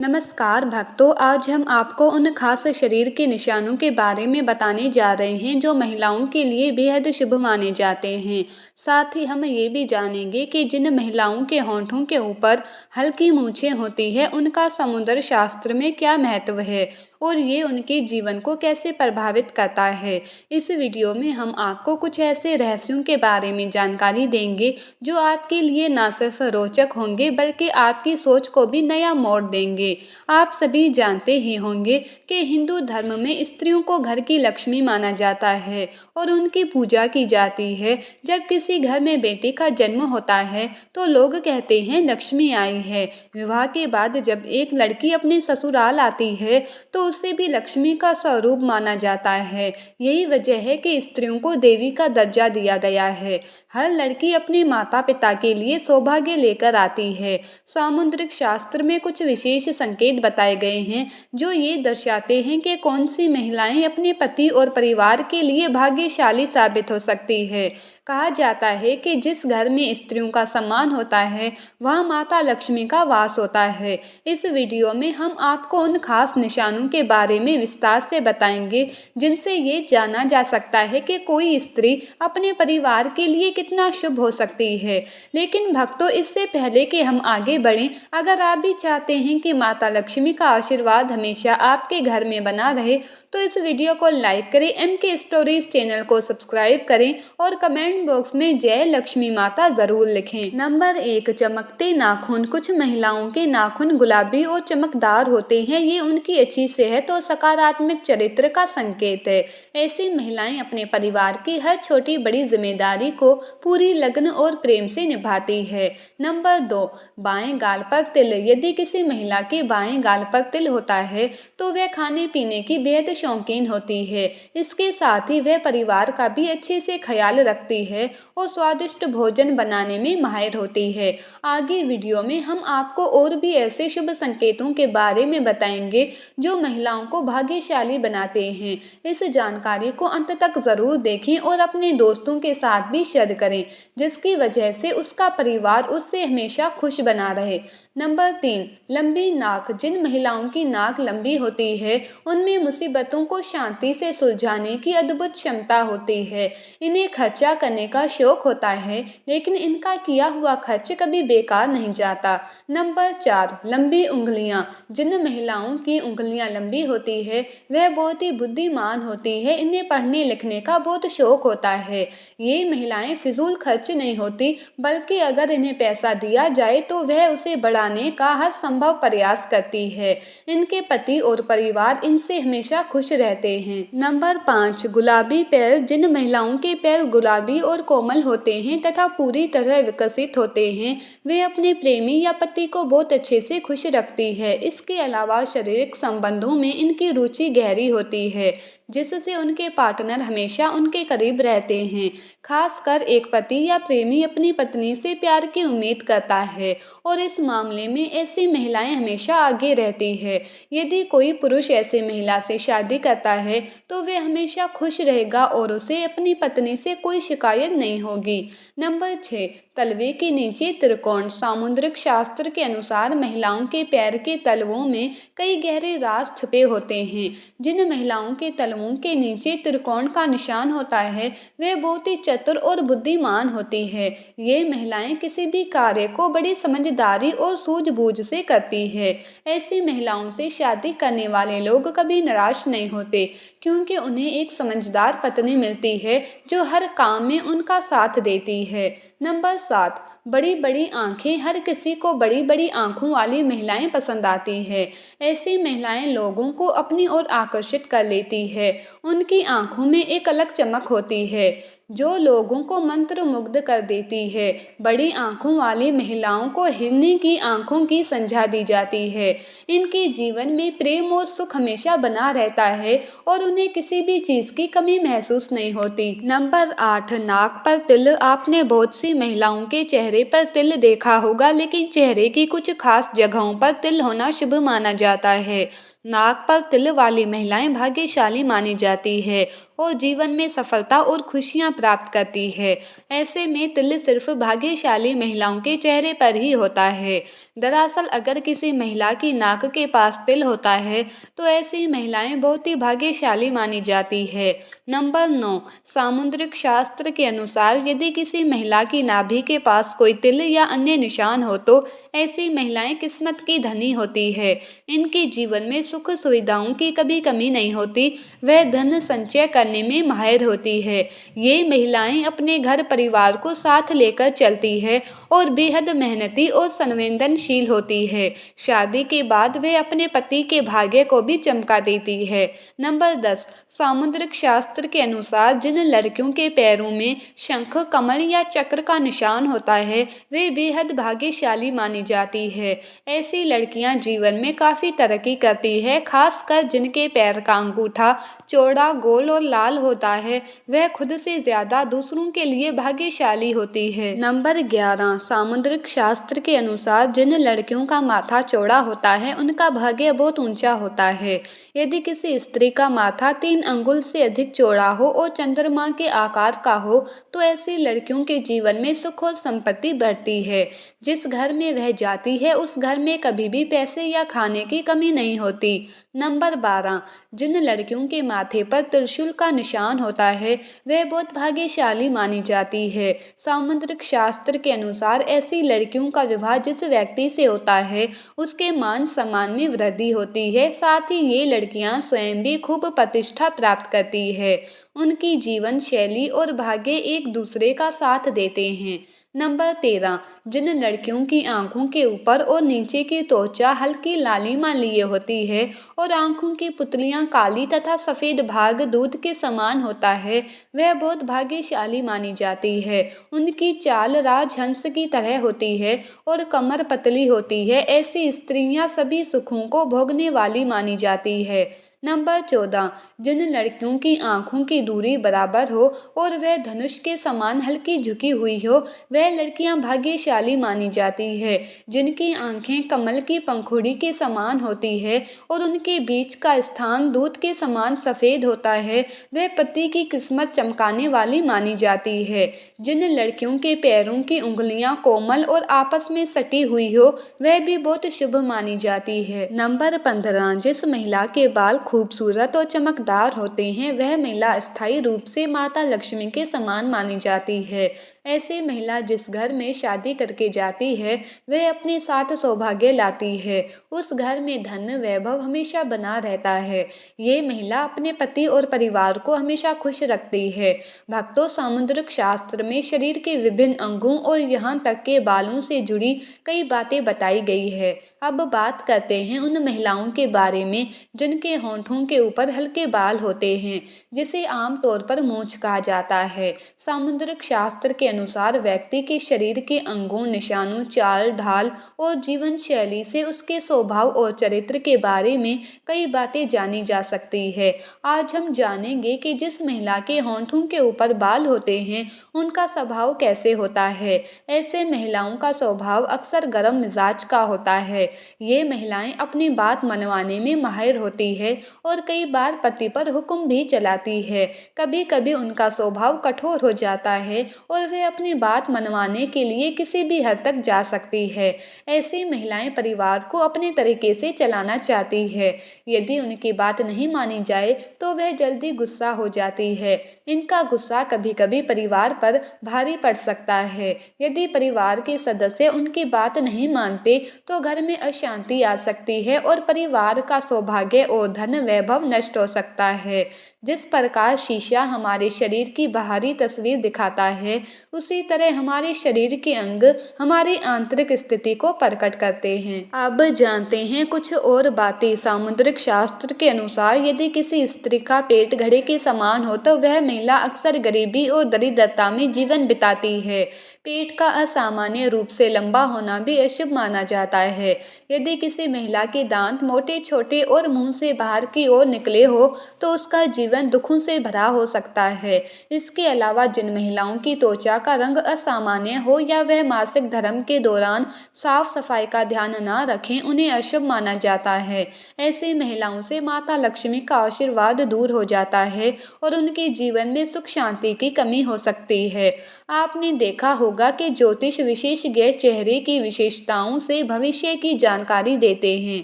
नमस्कार भक्तों, आज हम आपको उन खास शरीर के निशानों के बारे में बताने जा रहे हैं जो महिलाओं के लिए बेहद शुभ माने जाते हैं। साथ ही हम ये भी जानेंगे कि जिन महिलाओं के होंठों के ऊपर हल्की मूछें होती है, उनका समुद्र शास्त्र में क्या महत्व है और ये उनके जीवन को कैसे प्रभावित करता है। इस वीडियो में हम आपको कुछ ऐसे रहस्यों के बारे में जानकारी देंगे जो आपके लिए ना सिर्फ रोचक होंगे बल्कि आपकी सोच को भी नया मोड़ देंगे। आप सभी जानते ही होंगे कि हिंदू धर्म में स्त्रियों को घर की लक्ष्मी माना जाता है और उनकी पूजा की जाती है। जब किसी घर में बेटे का जन्म होता है तो लोग कहते हैं लक्ष्मी आई है। विवाह के बाद जब एक लड़की अपने ससुराल आती है तो उसे भी लक्ष्मी का स्वरूप माना जाता है। यही वजह है कि स्त्रियों को देवी का दर्जा दिया गया है। हर लड़की अपने माता पिता के लिए सौभाग्य लेकर आती है। सामुद्रिक शास्त्र में कुछ विशेष संकेत बताए गए हैं जो ये दर्शाते हैं कि कौन सी महिलाएं अपने पति और परिवार के लिए भाग्यशाली साबित हो सकती है। कहा जाता है कि जिस घर में स्त्रियों का सम्मान होता है वहाँ माता लक्ष्मी का वास होता है। इस वीडियो में हम आपको उन खास निशानों के बारे में विस्तार से बताएंगे जिनसे ये जाना जा सकता है कि कोई स्त्री अपने परिवार के लिए कितना शुभ हो सकती है। लेकिन भक्तों, इससे पहले कि हम आगे बढ़ें, अगर आप भी चाहते हैं कि माता लक्ष्मी का आशीर्वाद हमेशा आपके घर में बना रहे तो इस वीडियो को लाइक करें, MK स्टोरीज चैनल को सब्सक्राइब करें और कमेंट बॉक्स में जय लक्ष्मी माता जरूर लिखें। नंबर 1, चमकते नाखून। कुछ महिलाओं के नाखून गुलाबी और चमकदार होते हैं। ये उनकी अच्छी सेहत और सकारात्मक चरित्र का संकेत है। ऐसी महिलाएं अपने परिवार की हर छोटी बड़ी जिम्मेदारी को पूरी लगन और प्रेम से निभाती है। नंबर 2, बाएं गाल पर तिल। यदि किसी महिला के बाएं गाल पर तिल होता है तो वह खाने पीने की बेहद शौकीन होती है। इसके साथ ही वह परिवार का भी अच्छे से ख्याल रखती है और स्वादिष्ट भोजन बनाने में माहिर होती है। आगे वीडियो में हम आपको और भी ऐसे शुभ संकेतों के बारे में बताएंगे जो महिलाओं को भाग्यशाली बनाते हैं। इस जानकारी को अंत तक जरूर देखें और अपने दोस्तों के साथ भी शेयर करें, जिसकी वजह से उसका परिवार उससे हमेशा खुश बना रहे। नंबर 3, लंबी नाक। जिन महिलाओं की नाक लंबी होती है उनमें मुसीबतों को शांति से सुलझाने की अद्भुत क्षमता होती है। इन्हें खर्चा करने का शौक होता है, लेकिन इनका किया हुआ खर्च कभी बेकार नहीं जाता। नंबर 4, लंबी उंगलियां। जिन महिलाओं की उंगलियां लंबी होती है वह बहुत ही बुद्धिमान होती है। इन्हें पढ़ने लिखने का बहुत शौक होता है। ये महिलाएं फिजूल खर्च नहीं होती, बल्कि अगर इन्हें पैसा दिया जाए तो वह उसे बढ़ाने का हर संभव प्रयास करती है। इनके पति और परिवार इनसे हमेशा खुश रहते हैं। नंबर 5, गुलाबी पैर। जिन महिलाओं के पैर गुलाबी और कोमल होते हैं तथा पूरी तरह विकसित होते हैं वे अपने प्रेमी या पति को बहुत अच्छे से खुश रखती है। इसके अलावा शारीरिक संबंधों में इनकी रुचि गहरी होती है, जिससे उनके पार्टनर हमेशा उनके करीब रहते हैं। खासकर एक पति या प्रेमी अपनी पत्नी से प्यार की उम्मीद करता है और इस मामले में ऐसी महिलाएं हमेशा आगे रहती है। यदि कोई पुरुष ऐसी महिला से शादी करता है तो वह हमेशा खुश रहेगा और उसे अपनी पत्नी से कोई शिकायत नहीं होगी। नंबर 6, तलवे के नीचे त्रिकोण। सामुद्रिक शास्त्र के अनुसार महिलाओं के पैर के तलवों में कई गहरे राज छुपे होते हैं। जिन महिलाओं के तलवों के नीचे त्रिकोण का निशान होता है वे बहुत ही चतुर और बुद्धिमान होती है। ये महिलाएं किसी भी कार्य को बड़ी समझदारी और सूझबूझ से करती है। ऐसी महिलाओं से शादी करने वाले लोग कभी निराश नहीं होते, क्योंकि उन्हें एक समझदार पत्नी मिलती है जो हर काम में उनका साथ देती है। नंबर 7, बड़ी बड़ी आंखें। हर किसी को बड़ी बड़ी आंखों वाली महिलाएं पसंद आती है। ऐसी महिलाएं लोगों को अपनी ओर आकर्षित कर लेती है। उनकी आंखों में एक अलग चमक होती है जो लोगों को मंत्रमुग्ध कर देती है। बड़ी आंखों वाली महिलाओं को हिरनी की आंखों की संज्ञा दी जाती है। इनके जीवन में प्रेम और सुख हमेशा बना रहता है और उन्हें किसी भी चीज की कमी महसूस नहीं होती। नंबर 8, नाक पर तिल। आपने बहुत सी महिलाओं के चेहरे पर तिल देखा होगा, लेकिन चेहरे की कुछ खास जगहों पर तिल होना शुभ माना जाता है। नाक पर तिल वाली महिलाएं भाग्यशाली मानी जाती है और जीवन में सफलता और खुशियां प्राप्त करती है। ऐसे में तिल सिर्फ भाग्यशाली महिलाओं के चेहरे पर ही होता है। दरअसल अगर किसी महिला की नाक के पास तिल होता है तो ऐसी महिलाएं बहुत ही भाग्यशाली मानी जाती है। नंबर 9, सामुद्रिक शास्त्र के अनुसार यदि किसी महिला की नाभि के पास कोई तिल या अन्य निशान हो तो ऐसी महिलाएं किस्मत की धनी होती है। इनके जीवन में सुख सुविधाओं की कभी कमी नहीं होती। वह धन संचय करने में माहिर होती है। ये महिलाएं अपने घर परिवार को साथ लेकर चलती है और बेहद मेहनती और संवेदनशील होती है। शादी के बाद वे अपने पति के भाग्य को भी चमका देती है। नंबर 10, सामुद्रिक शास्त्र के अनुसार जिन लड़कियों के पैरों में शंख, कमल या चक्र का निशान होता है वे बेहद भाग्यशाली मानी जाती है। ऐसी लड़कियां जीवन में काफी तरक्की करती है, खासकर जिनके पैर का अंगूठा चौड़ा, गोल और लाल होता है। वह खुद से ज्यादा दूसरों के लिए भाग्यशाली होती है। नंबर 11, सामुद्रिक शास्त्र के अनुसार जिन लड़कियों का माथा चौड़ा होता है उनका भाग्य बहुत ऊंचा होता है। यदि किसी स्त्री का माथा 3 अंगुल से अधिक चौड़ा हो और चंद्रमा के आकार का हो तो ऐसी लड़कियों के जीवन में सुख और संपत्ति बढ़ती है। जिस घर में वह जाती है उस घर में कभी भी पैसे या खाने की कमी नहीं होती। नंबर 12, जिन लड़कियों के माथे पर त्रिशूल का निशान होता है वह बहुत भाग्यशाली मानी जाती है। सामुद्रिक शास्त्र के अनुसार ऐसी लड़कियों का विवाह जिस व्यक्ति से होता है उसके मान सम्मान में वृद्धि होती है। साथ ही ये लड़कियां स्वयं भी खूब प्रतिष्ठा प्राप्त करती है। उनकी जीवन शैली और भाग्य एक दूसरे का साथ देते हैं। नंबर 13, जिन लड़कियों की आंखों के ऊपर और नीचे की त्वचा हल्की लालिमा लिए होती है और आंखों की पुतलियां काली तथा सफेद भाग दूध के समान होता है वह बहुत भाग्यशाली मानी जाती है। उनकी चाल राजहंस की तरह होती है और कमर पतली होती है। ऐसी स्त्रियां सभी सुखों को भोगने वाली मानी जाती है। नंबर 14, जिन लड़कियों की आंखों की दूरी बराबर हो और वह धनुष के समान हल्की झुकी हुई हो वह लड़कियां भाग्यशाली मानी जाती है। जिनकी आंखें कमल की पंखुड़ी के समान होती है और उनके बीच का स्थान दूध के समान सफेद होता है वह पति की किस्मत चमकाने वाली मानी जाती है। जिन लड़कियों के पैरों की उंगलियां कोमल और आपस में सटी हुई हो वह भी बहुत शुभ मानी जाती है। नंबर 15, जिस महिला के बाल खूबसूरत और चमकदार होते हैं वह महिला स्थायी रूप से माता लक्ष्मी के समान मानी जाती है। ऐसी महिला जिस घर में शादी करके जाती है वह अपने साथ सौभाग्य लाती है। उस घर में धन वैभव हमेशा बना रहता है। ये महिला अपने पति और परिवार को हमेशा खुश रखती है। भक्तों, सामुद्रिक शास्त्र में शरीर के विभिन्न अंगों और यहाँ तक के बालों से जुड़ी कई बातें बताई गई है। अब बात करते हैं उन महिलाओं के बारे में जिनके होंठों के ऊपर हल्के बाल होते हैं जिसे आमतौर पर मूंछ कहा जाता है। सामुद्रिक शास्त्र के अनुसार व्यक्ति के शरीर के अंगों, निशानों, चाल ढाल और जीवन शैली से उसके स्वभाव और चरित्र के बारे में कई बातें जानी जा सकती है। आज हम जानेंगे कि जिस महिला के होंठों के ऊपर बाल होते हैं उनका स्वभाव कैसे होता है। ऐसे महिलाओं का स्वभाव अक्सर गर्म मिजाज का होता है। ये महिलाएं अपनी बात मनवाने में माहिर होती है और कई बार पति पर हुक्म भी चलाती है। कभी कभी उनका स्वभाव कठोर हो जाता है और वे अपनी बात मनवाने के लिए किसी भी हद तक जा सकती है। ऐसी महिलाएं परिवार को अपने तरीके से चलाना चाहती है। यदि उनकी बात नहीं मानी जाए तो वह जल्दी गुस्सा हो जाती है। इनका गुस्सा कभी कभी परिवार पर भारी पड़ सकता है। यदि परिवार के सदस्य उनकी बात नहीं मानते तो घर में अशांति आ सकती है और परिवार का सौभाग्य और धन वैभव नष्ट हो सकता है। जिस प्रकार शीशा हमारे शरीर की बाहरी तस्वीर दिखाता है उसी तरह हमारे शरीर के अंग हमारी आंतरिक स्थिति को प्रकट करते हैं। अब जानते हैं कुछ और बातें। सामुद्रिक शास्त्र के अनुसार यदि किसी स्त्री का पेट घड़े के समान हो तो वह महिला अक्सर गरीबी और दरिद्रता में जीवन बिताती है। पेट का असामान्य रूप से लंबा होना भी अशुभ माना जाता है। यदि किसी महिला के दांत मोटे, छोटे और मुंह से बाहर की ओर निकले हो, तो उसका जीवन दुखों से भरा हो सकता है। इसके अलावा जिन महिलाओं की त्वचा का रंग असामान्य हो या वह मासिक धर्म के दौरान साफ सफाई का ध्यान न रखें, उन्हें अशुभ माना जाता है। ऐसी महिलाओं से माता लक्ष्मी का आशीर्वाद दूर हो जाता है और उनके जीवन में सुख शांति की कमी हो सकती है। आपने देखा होगा कि ज्योतिष विशेषज्ञ चेहरे की विशेषताओं से भविष्य की जानकारी देते हैं।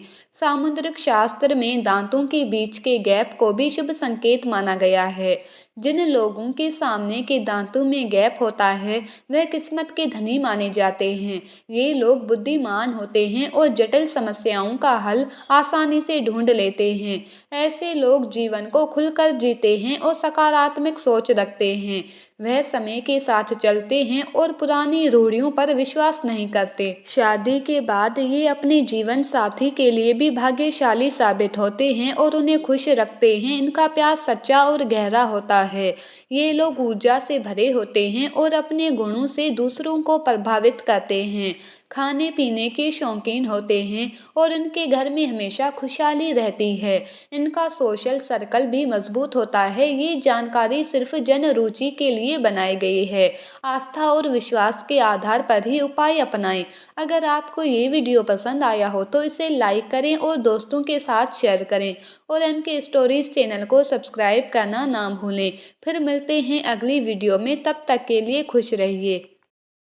सामुद्रिक शास्त्र में दांतों के बीच के गैप को भी शुभ संकेत माना गया है। जिन लोगों के सामने के दांतों में गैप होता है, वह किस्मत के धनी माने जाते हैं। ये लोग बुद्धिमान होते हैं और जटिल समस्याओं का हल आसानी से ढूंढ लेते हैं। ऐसे लोग जीवन को खुलकर जीते हैं और सकारात्मक सोच रखते हैं। वह समय के साथ चलते हैं और पुरानी रूढ़ियों पर विश्वास नहीं करते। शादी के बाद ये अपने जीवन साथी के लिए भी भाग्यशाली साबित होते हैं और उन्हें खुश रखते हैं। इनका प्यार सच्चा और गहरा होता है। ये लोग ऊर्जा से भरे होते हैं और अपने गुणों से दूसरों को प्रभावित करते हैं। खाने पीने के शौकीन होते हैं और उनके घर में हमेशा खुशहाली रहती है। इनका सोशल सर्कल भी मजबूत होता है। ये जानकारी सिर्फ जन रुचि के लिए बनाई गई है। आस्था और विश्वास के आधार पर ही उपाय अपनाएं। अगर आपको ये वीडियो पसंद आया हो तो इसे लाइक करें और दोस्तों के साथ शेयर करें और एम के स्टोरीज चैनल को सब्सक्राइब करना ना भूलें। फिर मिलते हैं अगली वीडियो में, तब तक के लिए खुश रहिए।